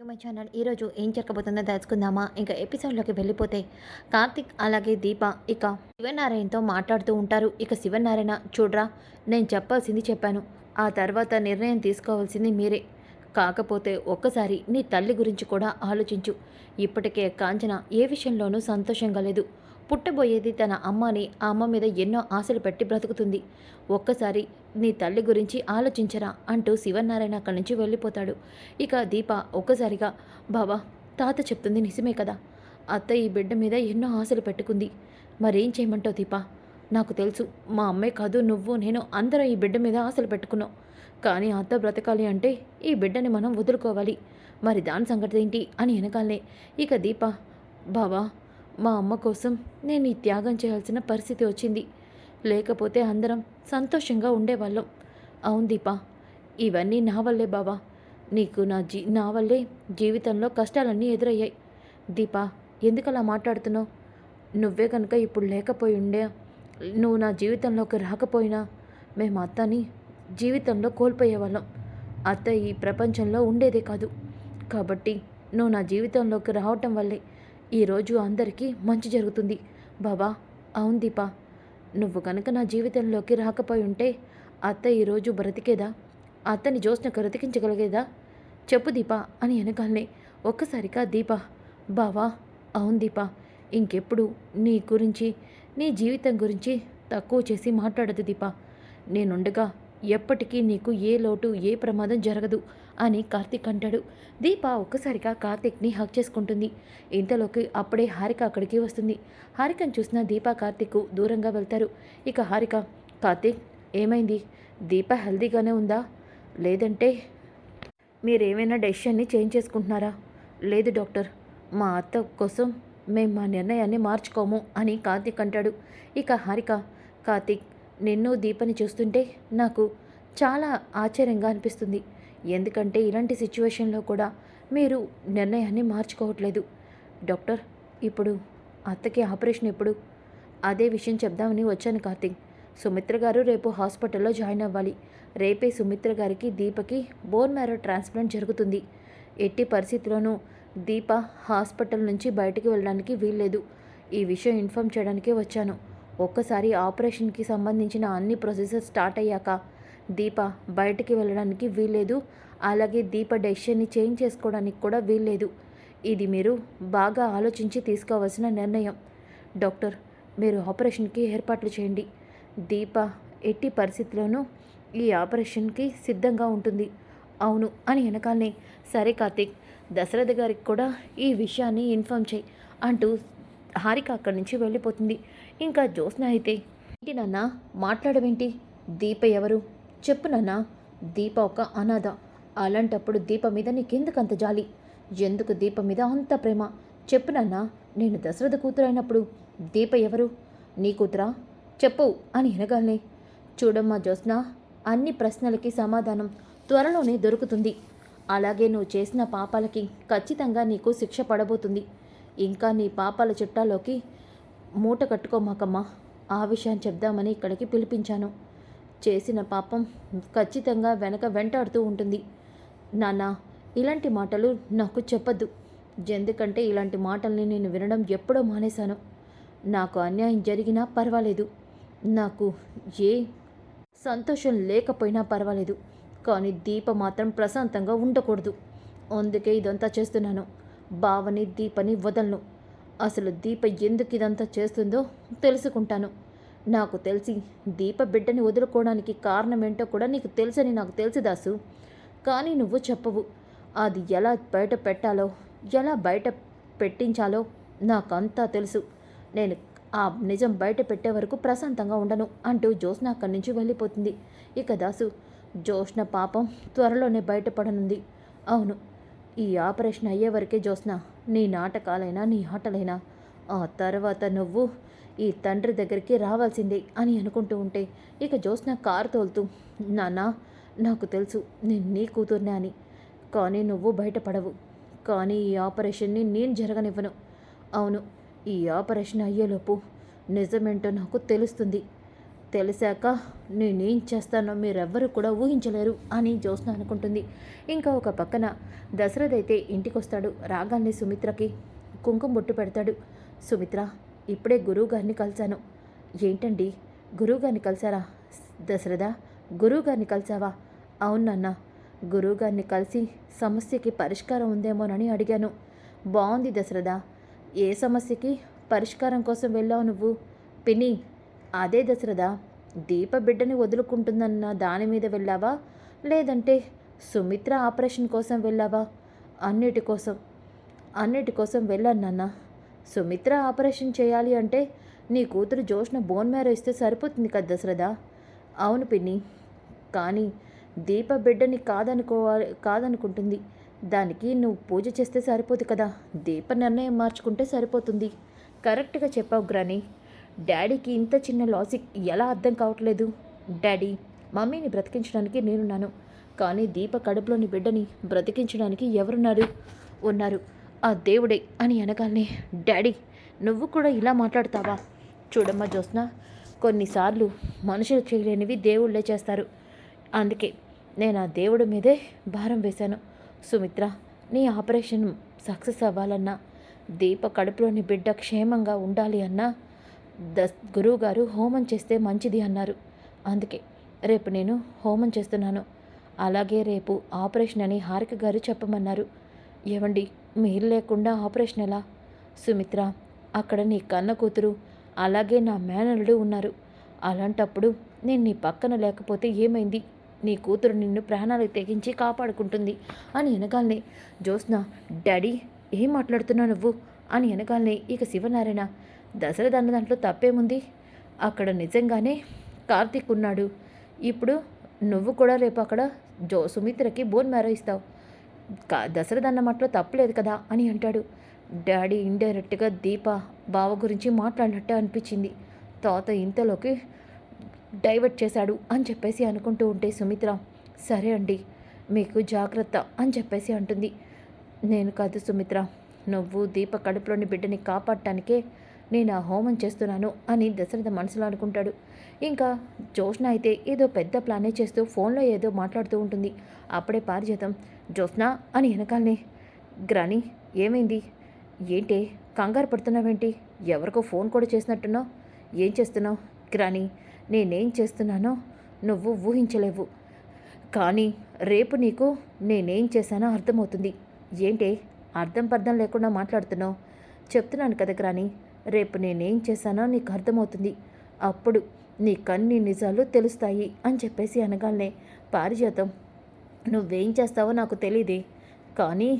To my channel. ఈరోజు ఏం జరగబోతుందో తెలుసుకుందామా? ఇంకా ఎపిసోడ్లోకి వెళ్ళిపోతే కార్తిక్ అలాగే దీప ఇక శివనారాయణతో మాట్లాడుతూ ఉంటారు. ఇక శివనారాయణ, చూడరా, నేను చెప్పాల్సింది చెప్పాను, ఆ తర్వాత నిర్ణయం తీసుకోవాల్సింది మీరే. కాకపోతే ఒక్కసారి నీ తల్లి గురించి కూడా ఆలోచించు. ఇప్పటికే కాంచన ఏ విషయంలోనూ సంతోషంగా లేదు. పుట్టబోయేది తన అమ్మని, ఆ అమ్మ మీద ఎన్నో ఆశలు పెట్టి బ్రతుకుతుంది. ఒక్కసారి నీ తల్లి గురించి ఆలోచించరా అంటూ శివనారాయణ అక్కడి నుంచి వెళ్ళిపోతాడు. ఇక దీప ఒక్కసారిగా, బావా, తాత చెప్తుంది నిజమే కదా, అత్త ఈ బిడ్డ మీద ఎన్నో ఆశలు పెట్టుకుంది. మరేం చేయమంటావు దీప? నాకు తెలుసు, మా అమ్మే కాదు, నువ్వు నేను అందరం ఈ బిడ్డ మీద ఆశలు పెట్టుకున్నాం. కానీ అత్త బ్రతకాలి అంటే ఈ బిడ్డని మనం వదులుకోవాలి. మరి దాని సంగతి ఏంటి అని వెనకాలనే ఇక దీప, బావా, మా అమ్మ కోసం నేను ఈ త్యాగం చేయాల్సిన పరిస్థితి వచ్చింది. లేకపోతే అందరం సంతోషంగా ఉండేవాళ్ళం. అవును దీప, ఇవన్నీ నా వల్లే బావా. నీకు నా వల్లే జీవితంలో కష్టాలన్నీ ఎదురయ్యాయి. దీప, ఎందుకలా మాట్లాడుతున్నావు? నువ్వే కనుక ఇప్పుడు లేకపోయి ఉండే, నువ్వు నా జీవితంలోకి రాకపోయినా మేము అత్తని జీవితంలో కోల్పోయేవాళ్ళం. అత్త ఈ ప్రపంచంలో ఉండేదే కాదు. కాబట్టి నువ్వు నా జీవితంలోకి రావటం వల్లే ఈరోజు అందరికీ మంచి జరుగుతుంది బాబా. అవును దీపా, నువ్వు కనుక నా జీవితంలోకి రాకపోయి ఉంటే అత్త ఈరోజు బ్రతికేదా? అత్తని జోస్న బ్రతికించగలిగేదా? చెప్పు దీపా అని వెనకాలనే ఒక్కసారిగా దీప, బావా, అవును దీపా, ఇంకెప్పుడు నీ గురించి, నీ జీవితం గురించి తక్కువ చేసి మాట్లాడదు దీపా. నేనుండగా ఎప్పటికీ నీకు ఏ లోటు, ఏ ప్రమాదం జరగదు అని కార్తీక్ అంటాడు. దీప ఒక్కసారిగా కార్తీక్ని హక్ చేసుకుంటుంది. ఇంతలోకి అప్పుడే హారిక అక్కడికి వస్తుంది. హారికను చూసిన దీప కార్తీక్ దూరంగా వెళ్తారు. ఇక హారిక, కార్తీక్, ఏమైంది? దీప హెల్దీగానే ఉందా? లేదంటే మీరేమైనా డెసిషన్ని చేంజ్ చేసుకుంటున్నారా? లేదు డాక్టర్, మా అత్త కోసం మేము మా నిర్ణయాన్ని మార్చుకోము అని కార్తీక్ అంటాడు. ఇక హారిక, కార్తీక్, నిన్ను దీపని చూస్తుంటే నాకు చాలా ఆశ్చర్యంగా అనిపిస్తుంది. ఎందుకంటే ఇలాంటి సిచ్యువేషన్లో కూడా మీరు నిర్ణయాన్ని మార్చుకోవట్లేదు. డాక్టర్, ఇప్పుడు అత్తకి ఆపరేషన్ ఎప్పుడు? అదే విషయం చెప్దామని వచ్చాను కార్తీక్. సుమిత్ర గారు రేపు హాస్పిటల్లో జాయిన్ అవ్వాలి. రేపే సుమిత్ర గారికి దీపకి బోన్ మ్యారో ట్రాన్స్ప్లాంట్ జరుగుతుంది. ఎట్టి పరిస్థితుల్లోనూ దీప హాస్పిటల్ నుంచి బయటికి వెళ్ళడానికి వీల్లేదు. ఈ విషయం ఇన్ఫామ్ చేయడానికే వచ్చాను. ఒక్కసారి ఆపరేషన్కి సంబంధించిన అన్ని ప్రొసీజర్ స్టార్ట్ అయ్యాక దీప బయటికి వెళ్ళడానికి వీల్లేదు. అలాగే దీప డెసిషన్ని చేంజ్ చేసుకోవడానికి కూడా వీల్లేదు. ఇది మీరు బాగా ఆలోచించి తీసుకోవాల్సిన నిర్ణయం. డాక్టర్, మీరు ఆపరేషన్కి ఏర్పాట్లు చేయండి. దీప ఎట్టి పరిస్థితుల్లోనూ ఈ ఆపరేషన్కి సిద్ధంగా ఉంటుంది. అవును అని వెనకాలనే, సరే కార్తీక్, దశరథ గారికి కూడా ఈ విషయాన్ని ఇన్ఫామ్ చేయి అంటూ హారిక అక్కడి నుంచి వెళ్ళిపోతుంది. ఇంకా జ్యోత్స్న అయితే, ఏంటి నాన్న మాట్లాడవేంటి? దీప ఎవరు? చెప్పు నాన్న. దీప ఒక అనాథ. అలాంటప్పుడు దీప మీద నీకెందుకంత జాలి? ఎందుకు దీప మీద అంత ప్రేమ? చెప్పు నాన్న. నేను దశరథ కూతురైనప్పుడు దీప ఎవరు? నీ కూతురా? చెప్పు అని వినగానే, చూడమ్మా జ్యోత్స్న, అన్ని ప్రశ్నలకి సమాధానం త్వరలోనే దొరుకుతుంది. అలాగే నువ్వు చేసిన పాపాలకి ఖచ్చితంగా నీకు శిక్ష పడబోతుంది. ఇంకా నీ పాపాల చిట్టాలోకి మూట కట్టుకోమాకమ్మా. ఆ విషయాన్ని చెప్దామని ఇక్కడికి పిలిపించాను. చేసిన పాపం ఖచ్చితంగా వెంటాడుతూ ఉంటుంది. నాన్న, ఇలాంటి మాటలు నాకు చెప్పద్దు. ఎందుకంటే ఇలాంటి మాటల్ని నేను వినడం ఎప్పుడో మానేశాను. నాకు అన్యాయం జరిగినా పర్వాలేదు, నాకు ఏ సంతోషం లేకపోయినా పర్వాలేదు, కానీ దీప మాత్రం ప్రశాంతంగా ఉండకూడదు. అందుకే ఇదంతా చేస్తున్నాను. బావని దీపని వదలను. అసలు దీప ఎందుకు ఇదంతా చేస్తుందో తెలుసుకుంటాను. నాకు తెలిసి దీప బిడ్డని వదులుకోవడానికి కారణం ఏంటో కూడా నీకు తెలుసని నాకు తెలుసు దాసు. కానీ నువ్వు చెప్పవు. అది ఎలా బయట పెట్టాలో, ఎలా బయట పెట్టించాలో నాకంతా తెలుసు. నేను ఆ నిజం బయట పెట్టే వరకు ప్రశాంతంగా ఉండను అంటూ జ్యోత్స్న అక్కడి నుంచి వెళ్ళిపోతుంది. ఇక దాసు, జ్యోత్స్న పాపం త్వరలోనే బయటపడనుంది. అవును, ఈ ఆపరేషన్ అయ్యే వరకే జ్యోత్స్న, నీ నాటకాలైనా నీ ఆటలైనా, ఆ తర్వాత నువ్వు ఈ తండ్రి దగ్గరికి రావాల్సిందే అని అనుకుంటూ ఉంటే ఇక జ్యోత్స్న కారు తోలుతూ, నాన్న, నాకు తెలుసు నేను నీ కూతుర్నే అని, కానీ నువ్వు బయటపడవు. కానీ ఈ ఆపరేషన్ని నేను జరగనివ్వను. అవును, ఈ ఆపరేషన్ అయ్యేలోపు నిజమేంటో నాకు తెలుస్తుంది. తెలిసాక నేనేం చేస్తానో మీరెవ్వరూ కూడా ఊహించలేరు అని జ్యోత్స్న అనుకుంటుంది. ఇంకా ఒక పక్కన దశరథ్ అయితే ఇంటికొస్తాడు. రాగానే సుమిత్రకి కుంకుమ బొట్టు పెడతాడు. సుమిత్ర, ఇప్పుడే గురువుగారిని కలిశాను. ఏంటండి, గురువుగారిని కలిశారా? దశరథ, గురువుగారిని కలిశావా? అవును నాన్న, గురువుగారిని కలిసి సమస్యకి పరిష్కారం ఉందేమోనని అడిగాను. బాగుంది దశరథ. ఏ సమస్యకి పరిష్కారం కోసం వెళ్ళావు నువ్వు? పిన్ని, అదే దశరథ, దీప బిడ్డని వదులుకుంటుందన్న దాని మీద వెళ్ళావా, లేదంటే సుమిత్ర ఆపరేషన్ కోసం వెళ్ళావా? అన్నిటి కోసం వెళ్ళాను నాన్న. సుమిత్ర ఆపరేషన్ చేయాలి అంటే నీ కూతురు జ్యోత్స్న బోన్ మ్యారో ఇస్తే సరిపోతుంది కదా దశరథ. అవును పిన్ని, కానీ దీప బిడ్డని కాదనుకుంటుంది. దానికి నువ్వు పూజ చేస్తే సరిపోదు కదా. దీప నిర్ణయం మార్చుకుంటే సరిపోతుంది. కరెక్ట్గా చెప్పావు గ్రాని. డాడీకి ఇంత చిన్న లాజిక్ ఎలా అర్థం కావట్లేదు? డాడీ, మమ్మీని బ్రతికించడానికి నేనున్నాను, కానీ దీప కడుపులోని బిడ్డని బ్రతికించడానికి ఉన్నారు, ఆ దేవుడే అని అనగానే, డాడీ నువ్వు కూడా ఇలా మాట్లాడతావా? చూడమ్మా జ్యోత్స్న, కొన్నిసార్లు మనుషులు చేయలేనివి దేవుళ్ళే చేస్తారు. అందుకే నేను ఆ దేవుడి మీదే భారం వేశాను. సుమిత్ర, నీ ఆపరేషన్ సక్సెస్ అవ్వాలన్నా, దీప కడుపులోని బిడ్డ క్షేమంగా ఉండాలి అన్నా గురువుగారు హోమం చేస్తే మంచిది అన్నారు. అందుకే రేపు నేను హోమం చేస్తున్నాను. అలాగే రేపు ఆపరేషన్ అని హారిక గారు చెప్పమన్నారు. ఏవండి, మీరు లేకుండా ఆపరేషన్ ఎలా? సుమిత్ర, అక్కడ నీ కన్న కూతురు అలాగే నా మేనల్లుడు ఉన్నారు. అలాంటప్పుడు నేను నీ పక్కన లేకపోతే ఏమైంది? నీ కూతురు నిన్ను ప్రాణాలకు తెగించి కాపాడుకుంటుంది అని అనగానే జ్యోత్స్న, డాడీ ఏం మాట్లాడుతున్నావు నువ్వు అని అనగానే ఇక శివనారాయణ, దశరథ అన్న దాంట్లో తప్పేముంది? అక్కడ నిజంగానే కార్తీక్ ఉన్నాడు. ఇప్పుడు నువ్వు కూడా రేపు అక్కడ సుమిత్రకి బోన్ మ్యారో ఇస్తావు. దశరథ అన్న మాటలో తప్పలేదు కదా అని అంటాడు. డాడీ ఇండైరెక్ట్గా దీప బావ గురించి మాట్లాడినట్టే అనిపించింది. తాత ఇంతలోకి డైవర్ట్ చేశాడు అని చెప్పేసి అనుకుంటూ ఉంటే సుమిత్ర, సరే అండి, మీకు జాగ్రత్త అని చెప్పేసి అంటుంది. నేను కాదు సుమిత్ర, నువ్వు దీప కడుపులోని బిడ్డని కాపాడటానికే నేను ఆ హోమం చేస్తున్నాను అని దశరథ మనసులో అనుకుంటాడు. ఇంకా జ్యోత్స్న అయితే ఏదో పెద్ద ప్లానే చేస్తూ ఫోన్లో ఏదో మాట్లాడుతూ ఉంటుంది. అప్పుడే పారిజాతం, జ్యోత్స్న అని వెనకాలనే, గ్రాని ఏమైంది? ఏంటి కంగారు పడుతున్నావేంటి? ఎవరికో ఫోన్ కూడా చేసినట్టున్నావు. ఏం చేస్తున్నావు? గ్రాని, నేనేం చేస్తున్నానో నువ్వు ఊహించలేవు, కానీ రేపు నీకు నేనేం చేశానో అర్థమవుతుంది. ఏంటి అర్థం పర్థం లేకుండా మాట్లాడుతున్నావు? చెప్తున్నాను కదా గ్రాని, రేపు నేనేం చేశానో నీకు అర్థమవుతుంది. అప్పుడు నీ కన్ని నిజాలు తెలుస్తాయి అని చెప్పేసి అనగానే పారిజాతం, నువ్వేం చేస్తావో నాకు తెలియదే, కానీ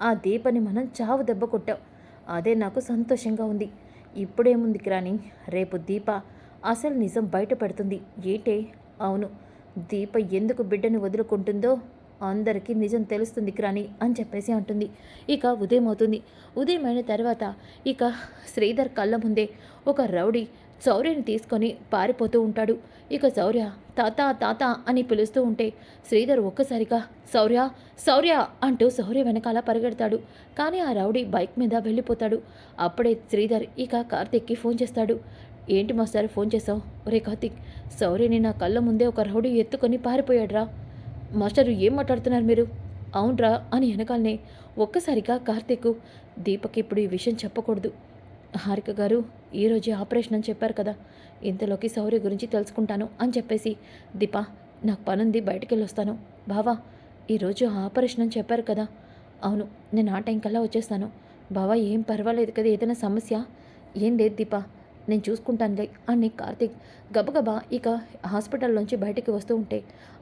ఆ దీపని మనం చావు దెబ్బ కొట్టావు. అదే నాకు సంతోషంగా ఉంది. ఇప్పుడేముంది గ్రాని, రేపు దీప అసలు నిజం బయట పెడుతుంది. ఏంటే? అవును, దీప ఎందుకు బిడ్డని వదులుకుంటుందో అందరికీ నిజం తెలుస్తుంది గ్రాని అని చెప్పేసి అంటుంది. ఇక ఉదయం అవుతుంది. ఉదయం అయిన తర్వాత ఇక శ్రీధర్ కళ్ళ ముందే ఒక రౌడీ శౌర్యని తీసుకొని పారిపోతూ ఉంటాడు. ఇక శౌర్య తాత తాత అని పిలుస్తూ ఉంటే శ్రీధర్ ఒక్కసారిగా శౌర్య శౌర్య అంటూ శౌర్య వెనకాల పరిగెడతాడు. కానీ ఆ రౌడీ బైక్ మీద వెళ్ళిపోతాడు. అప్పుడే శ్రీధర్ ఇక కార్తీక్కి ఫోన్ చేస్తాడు. ఏంటి మాస్టర్ ఫోన్ చేసావు? ఒరే కార్తీక్, శౌర్యని నా కళ్ళ ముందే ఒక రౌడీ ఎత్తుకొని పారిపోయాడురా. మాస్టరు ఏం మాట్లాడుతున్నారు మీరు? అవునరా అని వెనకాలనే ఒక్కసారిగా కార్తీక్, దీపక్ ఇప్పుడు ఈ విషయం చెప్పకూడదు. హారిక గారు ఈరోజు ఆపరేషన్ అని చెప్పారు కదా, ఇంతలోకి శౌర్య గురించి తెలుసుకుంటాను అని చెప్పేసి, దీప నాకు పనుంది బయటికి వెళ్ళొస్తాను. బావా ఈరోజు ఆపరేషన్ అని చెప్పారు కదా? అవును, నేను ఆ టైం కల్లా వచ్చేస్తాను. బావా ఏం పర్వాలేదు కదా, ఏదైనా సమస్య? ఏం లేదు దీప, నేను చూసుకుంటానులే అని కార్తీక్ గబగబా ఇక హాస్పిటల్లోంచి బయటికి వస్తూ ఉంటే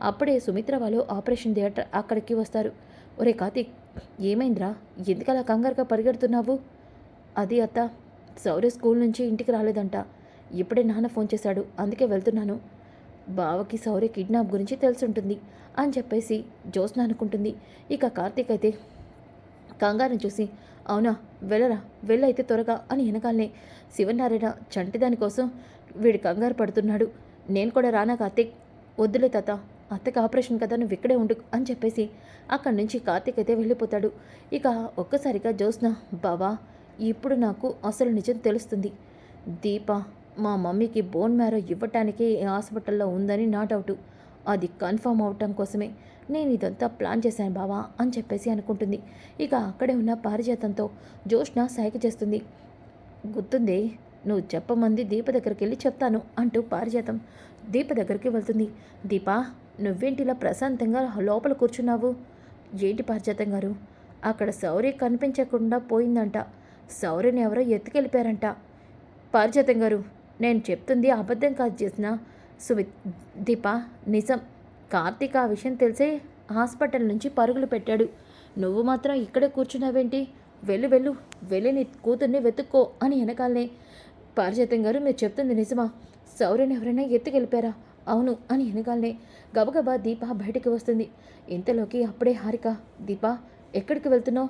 అప్పుడే సుమిత్ర వాళ్ళు ఆపరేషన్ థియేటర్ అక్కడికి వస్తారు. ఒరే కార్తీక్, ఏమైందిరా, ఎందుకలా కంగారుగా పరిగెడుతున్నావు? అది అత్త, శౌర్య స్కూల్ నుంచి ఇంటికి రాలేదంట. ఇప్పుడే నాన్న ఫోన్ చేశాడు, అందుకే వెళ్తున్నాను. బావకి శౌర్య కిడ్నాప్ గురించి తెలుసుంటుంది అని చెప్పేసి జ్యోత్స్న అనుకుంటుంది. ఇక కార్తీక్ అయితే కంగారుని చూసి, అవునా, వెళ్ళరా, వెళ్ళైతే త్వరగా అని వెనకాలనే శివనారాయణ చంటిదాని కోసం వీడి కంగారు పడుతున్నాడు. నేను కూడా రానా కార్తీక్? వద్దులే తాత, అత్తకి ఆపరేషన్ కదా, నువ్వు ఇక్కడే ఉండు అని చెప్పేసి అక్కడి నుంచి కార్తీక్ అయితే వెళ్ళిపోతాడు. ఇక ఒక్కసారిగా జ్యోత్స్న, బావా ఇప్పుడు నాకు అసలు నిజం తెలుస్తుంది. దీప మా మమ్మీకి బోన్ మ్యారో ఇవ్వటానికి ఈ హాస్పిటల్లో ఉందని నా డౌటు. అది కన్ఫర్మ్ అవటం కోసమే నేను ఇదంతా ప్లాన్ చేశాను బావా అని చెప్పేసి అనుకుంటుంది. ఇక అక్కడే ఉన్న పారిజాతంతో జోష్న సైగ చేస్తుంది. గుర్తుందే, నువ్వు చెప్పమంది దీప దగ్గరికి వెళ్ళి చెప్తాను అంటూ పారిజాతం దీప దగ్గరికి వెళ్తుంది. దీపా, నువ్వేంటిలా ప్రశాంతంగా లోపల కూర్చున్నావు? ఏంటి పారిజాతం గారు, అక్కడ శౌర్య కనిపించకుండా పోయిందంట. శౌర్యని ఎవరో ఎత్తుకెళ్ళిపోయారంట. పారిజాతం గారు, నేను చెప్తుంది అబద్ధం కాదు చేసిన దీప, నిజం. కార్తీక్ ఆ విషయం తెలిసే హాస్పిటల్ నుంచి పరుగులు పెట్టాడు. నువ్వు మాత్రం ఇక్కడే కూర్చున్నావేంటి? వెళ్ళు వెళ్ళు, వెళ్ళి నీ కూతుర్ని వెతుక్కో అని వెనకాలనే. పారిజాతం గారు, మీరు చెప్తుంది నిజమా? శౌర్యని ఎవరైనా ఎత్తుకెళ్ళిపోయారా? అవును అని వెనకాలనే గబగబా దీప బయటికి వస్తుంది. ఇంతలోకి అప్పుడే హారిక, దీప ఎక్కడికి వెళ్తున్నావు?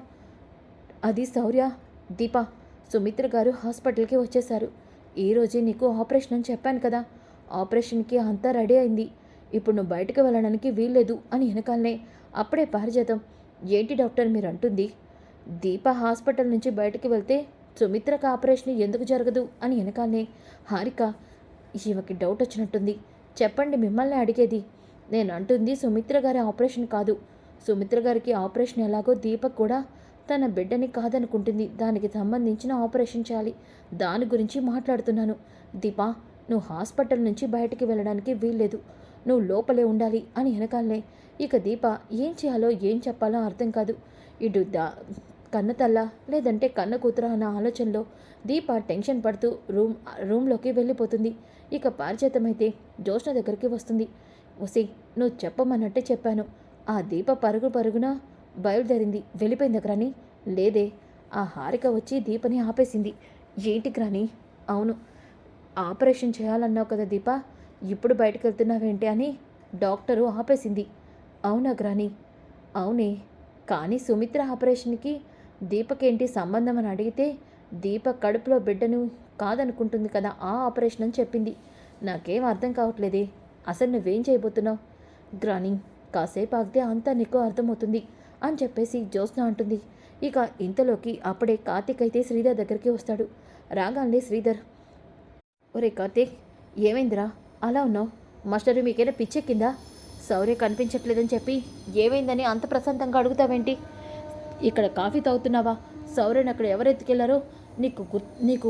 అది శౌర్య. దీప, సుమిత్ర గారు హాస్పిటల్కి వచ్చేశారు. ఈరోజే నీకు ఆపరేషన్ అని చెప్పాను కదా, ఆపరేషన్కి అంతా రెడీ అయింది. ఇప్పుడు నువ్వు బయటకు వెళ్ళడానికి వీల్లేదు అని వెనకాలనే అప్పుడే పారిజాతం, ఏంటి డాక్టర్ మీరు అంటుంది? దీప హాస్పిటల్ నుంచి బయటకు వెళ్తే సుమిత్రకు ఆపరేషన్ ఎందుకు జరగదు అని వెనకాలనే హారిక, ఈమెకి డౌట్ వచ్చినట్టుంది. చెప్పండి, మిమ్మల్ని అడిగేది. నేను అంటుంది సుమిత్ర గారి ఆపరేషన్ కాదు. సుమిత్ర గారికి ఆపరేషన్ ఎలాగో దీపక్ కూడా తన బిడ్డని కాదనుకుంటుంది. దానికి సంబంధించిన ఆపరేషన్ చేయాలి. దాని గురించి మాట్లాడుతున్నాను. దీపా, నువ్వు హాస్పిటల్ నుంచి బయటికి వెళ్ళడానికి వీల్లేదు. నువ్వు లోపలే ఉండాలి అని వెనకాలనే ఇక దీప ఏం చేయాలో ఏం చెప్పాలో అర్థం కాదు. ఇటు కన్న తల్ల లేదంటే కన్న కూతుర అన్న ఆలోచనలో దీప టెన్షన్ పడుతూ రూమ్లోకి వెళ్ళిపోతుంది. ఇక పారిజాతమైతే జోష్న దగ్గరికి వస్తుంది. ఉసి, నువ్వు చెప్పమన్నట్టే చెప్పాను. ఆ దీప పరుగున బయలుదేరింది. వెళ్ళిపోయింది గ్రాని. లేదే, ఆ హారిక వచ్చి దీపని ఆపేసింది. ఏంటి గ్రాని? అవును, ఆపరేషన్ చేయాలన్నావు కదా దీప, ఇప్పుడు బయటకు వెళ్తున్నావేంటి అని డాక్టరు ఆపేసింది. అవునా గ్రాని? అవునే, కానీ సుమిత్ర ఆపరేషన్కి దీపకేంటి సంబంధం అని అడిగితే దీప కడుపులో బిడ్డను కాదనుకుంటుంది కదా, ఆ ఆపరేషన్ అని చెప్పింది. నాకేం అర్థం కావట్లేదే. అసలు నువ్వేం చేయబోతున్నావు? గ్రాని, కాసేపు ఆగితే అంతా నీకు అర్థమవుతుంది అని చెప్పేసి జ్యోత్స్న అంటుంది. ఇక ఇంతలోకి అప్పుడే కార్తీక్ అయితే శ్రీధర్ దగ్గరికి వస్తాడు. రాగానే శ్రీధర్, ఒరే కార్తీక్, ఏమైందిరా అలా ఉన్నావు? మాస్టరు మీకైనా పిచ్చెక్కిందా? శౌర్య కనిపించట్లేదని చెప్పి ఏమైందని అంత ప్రశాంతంగా అడుగుతావేంటి? ఇక్కడ కాఫీ తాగుతున్నావా? శౌర్యని అక్కడ ఎవరు ఎత్తుకెళ్లారో నీకు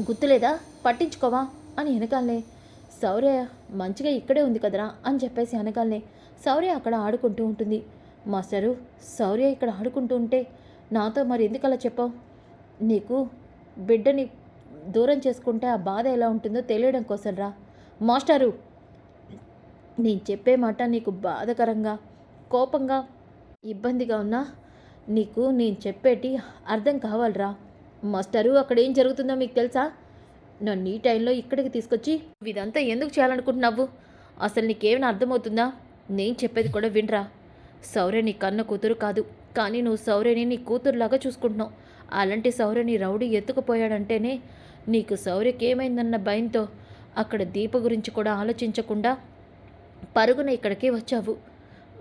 గుర్తులేదా? పట్టించుకోవా అని వెనకాలనే శౌర్య మంచిగా ఇక్కడే ఉంది కదరా అని చెప్పేసి వెనకాలనే శౌర్య అక్కడ ఆడుకుంటూ ఉంటుంది. మాస్టరు, శౌర్య ఇక్కడ ఆడుకుంటూ ఉంటే నాతో మరి ఎందుకు అలా చెప్పావు? నీకు బిడ్డని దూరం చేసుకుంటే ఆ బాధ ఎలా ఉంటుందో తెలియడం కోసం రా. మాస్టరు, నేను చెప్పే మాట నీకు బాధకరంగా, కోపంగా, ఇబ్బందిగా ఉన్నా నీకు నేను చెప్పేటి అర్థం కావాలరా. మాస్టరు, అక్కడ ఏం జరుగుతుందో మీకు తెలుసా? నన్ను ఈ టైంలో ఇక్కడికి తీసుకొచ్చి ఇదంతా ఎందుకు చేయాలనుకుంటున్నావు? అసలు నీకేమైనా అర్థమవుతుందా? నేను చెప్పేది కూడా వినరా. శౌర్య నీ కన్న కూతురు కాదు, కానీ నువ్వు శౌర్యని నీ కూతురులాగా చూసుకుంటున్నావు. అలాంటి శౌర్యని రౌడీ ఎత్తుకుపోయాడంటేనే నీకు శౌర్యకి ఏమైందన్న భయంతో అక్కడ దీప గురించి కూడా ఆలోచించకుండా పరుగున ఇక్కడికి వచ్చావు.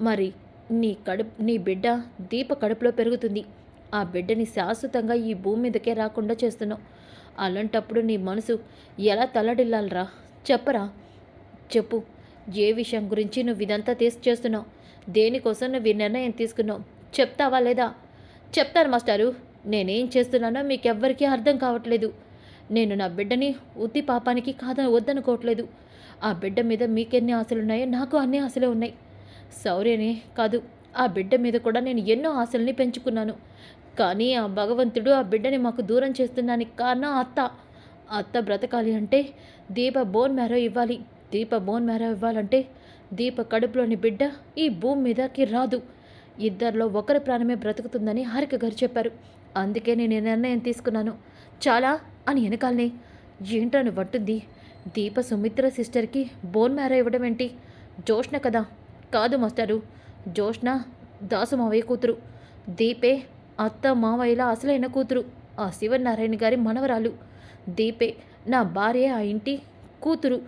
మరి నీ బిడ్డ దీప కడుపులో పెరుగుతుంది. ఆ బిడ్డని శాశ్వతంగా ఈ భూమి మీదకే రాకుండా చేస్తున్నావు. అలాంటప్పుడు నీ మనసు ఎలా తల్లడిల్లాలరా? చెప్పరా, చెప్పు. ఏ విషయం గురించి నువ్వు ఇదంతా చేస్తున్నావు? దేనికోసం నువ్వు ఈ నిర్ణయం తీసుకున్నావు? చెప్తావా లేదా? చెప్తాను మాస్టారు. నేనేం చేస్తున్నానో మీకెవ్వరికీ అర్థం కావట్లేదు. నేను నా బిడ్డని ఉత్తి పాపానికి వద్దనుకోవట్లేదు. ఆ బిడ్డ మీద మీకెన్ని ఆశలున్నాయో నాకు అన్ని ఆశలే ఉన్నాయి. శౌర్యనే కాదు, ఆ బిడ్డ మీద కూడా నేను ఎన్నో ఆశల్ని పెంచుకున్నాను. కానీ ఆ భగవంతుడు ఆ బిడ్డని మాకు దూరం చేస్తున్నానికి కారణం అత్త బ్రతకాలి అంటే దీప బోన్ మ్యారో ఇవ్వాలి. దీప బోన్ మ్యారో ఇవ్వాలంటే దీప కడుపులోని బిడ్డ ఈ భూమి మీదకి రాదు. ఇద్దరిలో ఒకరి ప్రాణమే బ్రతుకుతుందని హారిక గారు చెప్పారు. అందుకే నేను నిర్ణయం తీసుకున్నాను. చాలా అని వెనకాలనే, ఏంట్రా నువ్వు అంటుంది? దీప సుమిత్ర సిస్టర్కి బోన్ మ్యారో ఇవ్వడం ఏంటి? జోష్న కదా? కాదు మాస్టారు, జోష్న దాసు మావయ్య కూతురు. దీపే అత్త మావయ్యల అసలైన కూతురు. ఆ శివనారాయణ గారి మనవరాలు. దీపే నా భార్య, ఆ ఇంటి కూతురు.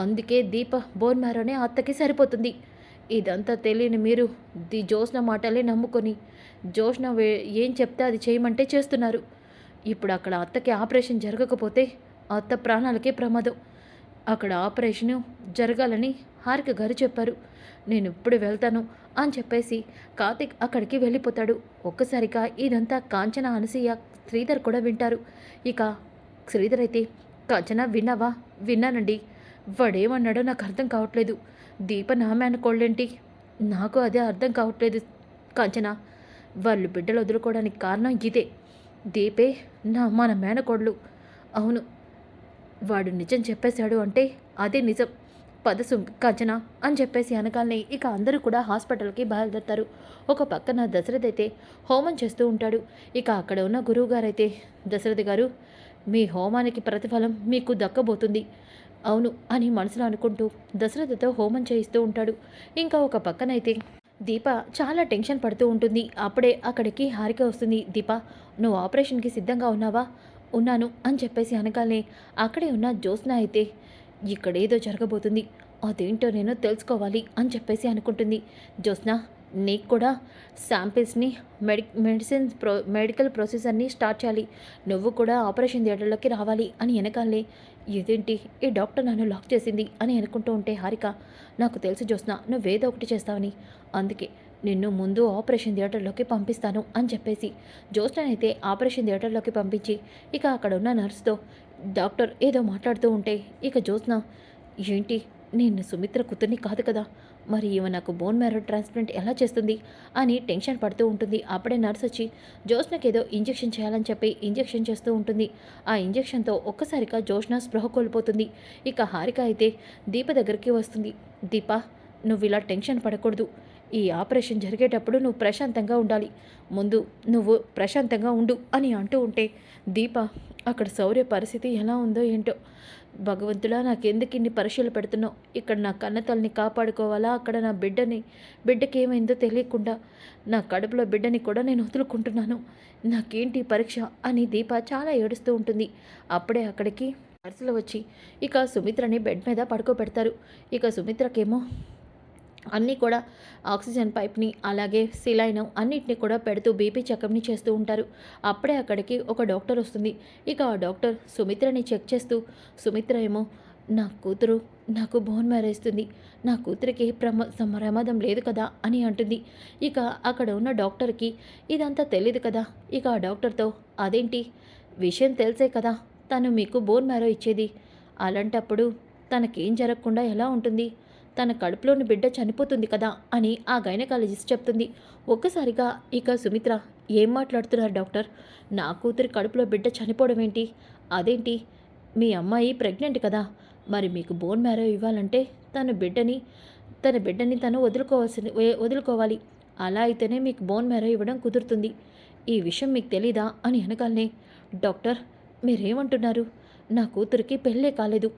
అందుకే దీప బోన్ మ్యారోనే అత్తకి సరిపోతుంది. ఇదంతా తెలియని మీరు జోష్న మాటలే నమ్ముకొని జోష్న ఏం చెప్తే అది చేయమంటే చేస్తున్నారు. ఇప్పుడు అక్కడ అత్తకి ఆపరేషన్ జరగకపోతే అత్త ప్రాణాలకే ప్రమాదం. అక్కడ ఆపరేషను జరగాలని హారిక గారు చెప్పారు. నేను ఇప్పుడు వెళ్తాను అని చెప్పేసి కార్తీక్ అక్కడికి వెళ్ళిపోతాడు. ఒక్కసారిగా ఇదంతా కాంచన, అనసూయ, శ్రీధర్ కూడా వింటారు. ఇక శ్రీధర్ అయితే, కాంచన విన్నావా? విన్నానండి. వాడేమన్నాడో నాకు అర్థం కావట్లేదు. దీప నా మేనకోళ్ళేంటి? నాకు అదే అర్థం కావట్లేదు కాంచన. వాళ్ళు బిడ్డలు వదులుకోవడానికి కారణం ఇదే. దీపే మన మేనకోడలు. అవును, వాడు నిజం చెప్పేశాడు అంటే అదే నిజం. పద కాంచన అని చెప్పేసి అనగానే ఇక అందరూ కూడా హాస్పిటల్కి బయలుదేరుతారు. ఒక పక్కన దశరథ్ అయితే హోమం చేస్తూ ఉంటాడు. ఇక అక్కడ ఉన్న గురువుగారైతే, దశరథ్ గారు, మీ హోమానికి ప్రతిఫలం మీకు దక్కబోతుంది. అవును అని మనసులో అనుకుంటూ దశరథతో హోమం చేయిస్తూ ఉంటాడు. ఇంకా ఒక పక్కనైతే దీప చాలా టెన్షన్ పడుతూ ఉంటుంది. అప్పుడే అక్కడికి హారిక వస్తుంది. దీప, నువ్వు ఆపరేషన్కి సిద్ధంగా ఉన్నావా? ఉన్నాను అని చెప్పేసి అనగానే అక్కడే ఉన్న జ్యోత్స్న అయితే, ఇక్కడేదో జరగబోతుంది, అదేంటో నేను తెలుసుకోవాలి అని చెప్పేసి అనుకుంటుంది. జ్యోత్స్న, నీకు కూడా శాంపిల్స్ని మెడికల్ ప్రొసీజర్ని స్టార్ట్ చేయాలి. నువ్వు కూడా ఆపరేషన్ థియేటర్లోకి రావాలి అని వెనకాలే, ఇదేంటి ఈ డాక్టర్ నన్ను లాక్ చేసింది అని అనుకుంటూ ఉంటే హారిక, నాకు తెలుసు జ్యోత్స్న, నువ్వేదో ఒకటి చేస్తావని, అందుకే నిన్ను ముందు ఆపరేషన్ థియేటర్లోకి పంపిస్తాను అని చెప్పేసి జ్యోత్స్ననైతే ఆపరేషన్ థియేటర్లోకి పంపించి ఇక అక్కడ ఉన్న నర్సుతో డాక్టర్ ఏదో మాట్లాడుతూ ఉంటే ఇక జ్యోత్స్న, ఏంటి, నేను సుమిత్ర కూతుర్ని కాదు కదా, మరి ఈమె నాకు బోన్ మ్యారో ట్రాన్స్ప్లాంట్ ఎలా చేస్తుంది అని టెన్షన్ పడుతూ ఉంటుంది. అప్పుడే నర్స్ వచ్చి జ్యోత్స్నకి ఏదో ఇంజెక్షన్ చేయాలని చెప్పి ఇంజెక్షన్ చేస్తూ ఉంటుంది. ఆ ఇంజెక్షన్తో ఒక్కసారిగా జ్యోత్స్న స్పృహ కోల్పోతుంది. ఇక హారిక అయితే దీప దగ్గరికి వస్తుంది. దీప, నువ్వు ఇలా టెన్షన్ పడకూడదు. ఈ ఆపరేషన్ జరిగేటప్పుడు నువ్వు ప్రశాంతంగా ఉండాలి. ముందు నువ్వు ప్రశాంతంగా ఉండు అని అంటూ ఉంటే దీప, అక్కడ శౌర్య పరిస్థితి ఎలా ఉందో ఏంటో, భగవంతుడా నాకెందుకు ఇన్ని పరీక్షలు పెడుతున్నావు? ఇక్కడ నా కన్నతల్ని కాపాడుకోవాలా, అక్కడ నా బిడ్డకి ఏమైందో తెలియకుండా నా కడుపులో బిడ్డని కూడా నేను వదులుకుంటున్నాను, నాకేంటి పరీక్ష అని దీప చాలా ఏడుస్తూ ఉంటుంది. అప్పుడే అక్కడికి నర్సులు వచ్చి ఇక సుమిత్రని బెడ్ మీద పడుకోబెడతారు. ఇక సుమిత్రకేమో అన్నీ కూడా ఆక్సిజన్ పైప్ని అలాగే సిలైన్ అన్నిటిని కూడా పెడుతూ బీపీ చెకప్ని చేస్తూ ఉంటారు. అప్పుడే అక్కడికి ఒక డాక్టర్ వస్తుంది. ఇక ఆ డాక్టర్ సుమిత్రని చెక్ చేస్తూ, సుమిత్ర ఏమో, నా కూతురు నాకు బోన్ మ్యారో ఇస్తుంది, నా కూతురికి ప్రమాదం లేదు కదా అని అంటుంది. ఇక అక్కడ ఉన్న డాక్టర్కి ఇదంతా తెలియదు కదా. ఇక ఆ డాక్టర్తో, అదేంటి, విషయం తెలిసే కదా తను మీకు బోన్ మ్యారో ఇచ్చేది, అలాంటప్పుడు తనకేం జరగకుండా ఎలా ఉంటుంది? తన కడుపులోని బిడ్డ చనిపోతుంది కదా అని ఆ గైనకాలజిస్ట్ చెప్తుంది. ఒక్కసారిగా ఇక సుమిత్ర, ఏం మాట్లాడుతున్నారు డాక్టర్? నా కూతురి కడుపులో బిడ్డ చనిపోవడం ఏంటి? అదేంటి, మీ అమ్మాయి ప్రెగ్నెంట్ కదా, మరి మీకు బోన్ మ్యారో ఇవ్వాలంటే తన బిడ్డని తను వదులుకోవాలి. అలా అయితేనే మీకు బోన్ మ్యారో ఇవ్వడం కుదురుతుంది. ఈ విషయం మీకు తెలీదా అని అనగానే, డాక్టర్ మీరేమంటున్నారు? నా కూతురికి పెళ్ళే కాలేదు,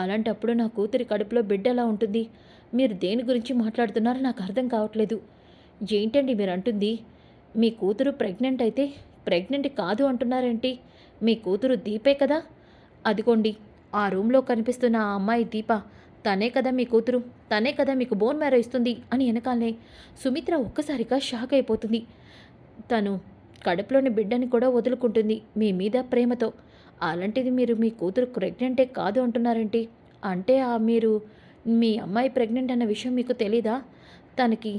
అలాంటప్పుడు నా కూతురి కడుపులో బిడ్డ ఎలా ఉంటుంది? మీరు దేని గురించి మాట్లాడుతున్నారో నాకు అర్థం కావట్లేదు. ఏంటండి మీరు అంటుంది? మీ కూతురు ప్రెగ్నెంట్ అయితే ప్రెగ్నెంట్ కాదు అంటున్నారేంటి? మీ కూతురు దీపే కదా, అదిగోండి ఆ రూమ్లో కనిపిస్తున్న ఆ అమ్మాయి దీప, తనే కదా మీ కూతురు, తనే కదా మీకు బోన్ మ్యారో ఇస్తుంది అని వెనకాలనే సుమిత్ర ఒక్కసారిగా షాక్ అయిపోతుంది. తను కడుపులోని బిడ్డని కూడా వదులుకుంటుంది మీ మీద ప్రేమతో, అలాంటిది మీరు మీ కూతురు ప్రెగ్నెంటే కాదు అంటున్నారేంటి? అంటే మీరు మీ అమ్మాయి ప్రెగ్నెంట్ అన్న విషయం మీకు తెలీదా? తనకి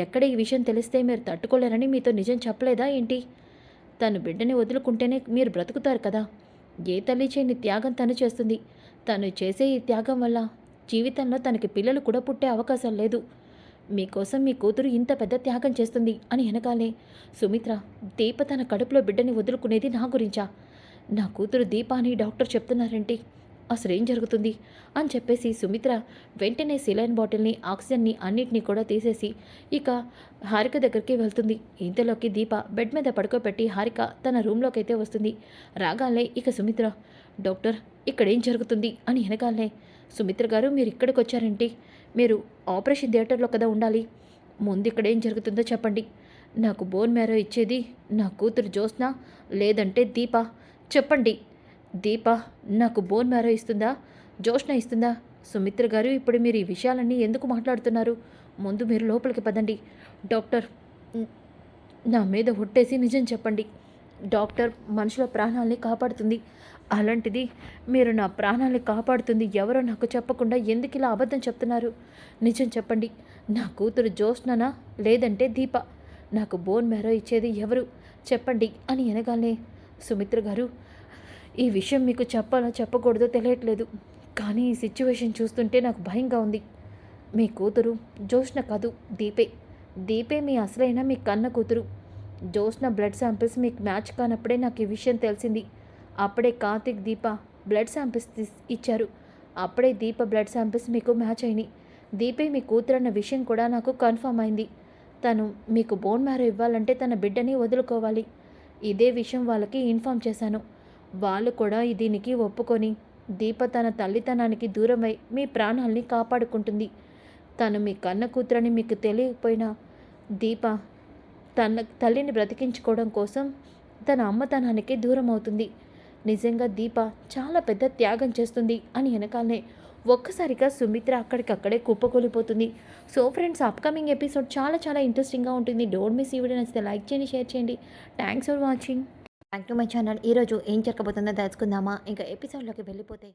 ఎక్కడ ఈ విషయం తెలిస్తే మీరు తట్టుకోలేరని మీతో నిజం చెప్పలేదా ఏంటి? తను బిడ్డని వదులుకుంటేనే మీరు బ్రతుకుతారు కదా. ఏ తల్లి చేయని త్యాగం తను చేస్తుంది. తను చేసే ఈ త్యాగం వల్ల జీవితంలో తనకి పిల్లలు కూడా పుట్టే అవకాశం లేదు. మీకోసం మీ కూతురు ఇంత పెద్ద త్యాగం చేస్తుంది అని వెనకాలే సుమిత్ర, దీప తన కడుపులో బిడ్డని వదులుకునేది నా గురించా? నా కూతురు దీప అని డాక్టర్ చెప్తున్నారేంటి? అసలేం జరుగుతుంది అని చెప్పేసి సుమిత్ర వెంటనే సిలైన్ బాటిల్ని, ఆక్సిజన్ని అన్నిటినీ కూడా తీసేసి ఇక హారిక దగ్గరికి వెళ్తుంది. ఇంతలోకి దీప బెడ్ మీద పడుకోబెట్టి హారిక తన రూమ్లోకి అయితే వస్తుంది. రాగాలే ఇక సుమిత్ర, డాక్టర్ ఇక్కడేం జరుగుతుంది అని వెనకాలనే, సుమిత్ర గారు మీరు ఇక్కడికి వచ్చారేంటి? మీరు ఆపరేషన్ థియేటర్లో కదా ఉండాలి, ముందు ఇక్కడ ఏం జరుగుతుందో చెప్పండి. నాకు బోన్ మ్యారో ఇచ్చేది నా కూతురు జ్యోత్స్న లేదంటే దీప, చెప్పండి. దీప నాకు బోన్ మ్యారో ఇస్తుందా, జ్యోత్స్న ఇస్తుందా? సుమిత్ర గారు ఇప్పుడు మీరు ఈ విషయాలన్నీ ఎందుకు మాట్లాడుతున్నారు? ముందు మీరు లోపలికి పదండి. డాక్టర్ నా మీద ఒట్టేసి నిజం చెప్పండి. డాక్టర్ మనుషుల ప్రాణాలని కాపాడుతుంది, అలాంటిది మీరు నా ప్రాణాలు కాపాడుతుంది ఎవరో నాకు చెప్పకుండా ఎందుకు ఇలా అబద్ధం చెప్తున్నారు? నిజం చెప్పండి. నా కూతురు జ్యోత్స్ననా? లేదంటే దీప? నాకు బోన్ మ్యారో ఇచ్చేది ఎవరు? చెప్పండి అని అనగానే, సుమిత్ర గారు, ఈ విషయం మీకు చెప్పాలో చెప్పకూడదో తెలియట్లేదు. కానీ ఈ సిచ్యువేషన్ చూస్తుంటే నాకు భయంగా ఉంది. మీ కూతురు జ్యోత్స్న కాదు, దీపే. దీపే మీ అసలైన మీ కన్న కూతురు. జ్యోత్స్న బ్లడ్ శాంపిల్స్ మీకు మ్యాచ్ కానప్పుడే నాకు ఈ విషయం తెలిసింది. అప్పుడే కార్తీక్, దీప బ్లడ్ శాంపిల్స్ ఇచ్చారు. అప్పుడే దీప బ్లడ్ శాంపిల్స్ మీకు మ్యాచ్ అయినాయి. దీపే మీ కూతురన్న విషయం కూడా నాకు కన్ఫర్మ్ అయింది. తను మీకు బోన్ మ్యారో ఇవ్వాలంటే తన బిడ్డని వదులుకోవాలి. ఇదే విషయం వాళ్ళకి ఇన్ఫామ్ చేశాను. వాళ్ళు కూడా దీనికి ఒప్పుకొని దీప తన తల్లితనానికి దూరమై మీ ప్రాణాల్ని కాపాడుకుంటుంది. తను మీ కన్న కూతురని మీకు తెలియకపోయినా దీప తన తల్లిని బ్రతికించుకోవడం కోసం తన అమ్మతనానికి దూరం అవుతుంది. నిజంగా దీప చాలా పెద్ద త్యాగం చేస్తుంది అని వెనకాలనే ఒక్కసారిగా సుమిత్ర అక్కడికక్కడే కుప్పకూలిపోతుంది. సో ఫ్రెండ్స్, అప్కమింగ్ ఎపిసోడ్ చాలా చాలా ఇంట్రెస్టింగ్గా ఉంటుంది. Don't miss. ఈ వీడియో నచ్చితే లైక్ చేయండి, షేర్ చేయండి. Thanks for watching. Back to my channel. ఈరోజు ఏం జరగబోతుందో తెలుసుకుందామా? ఇంకా ఎపిసోడ్లోకి వెళ్ళిపోతే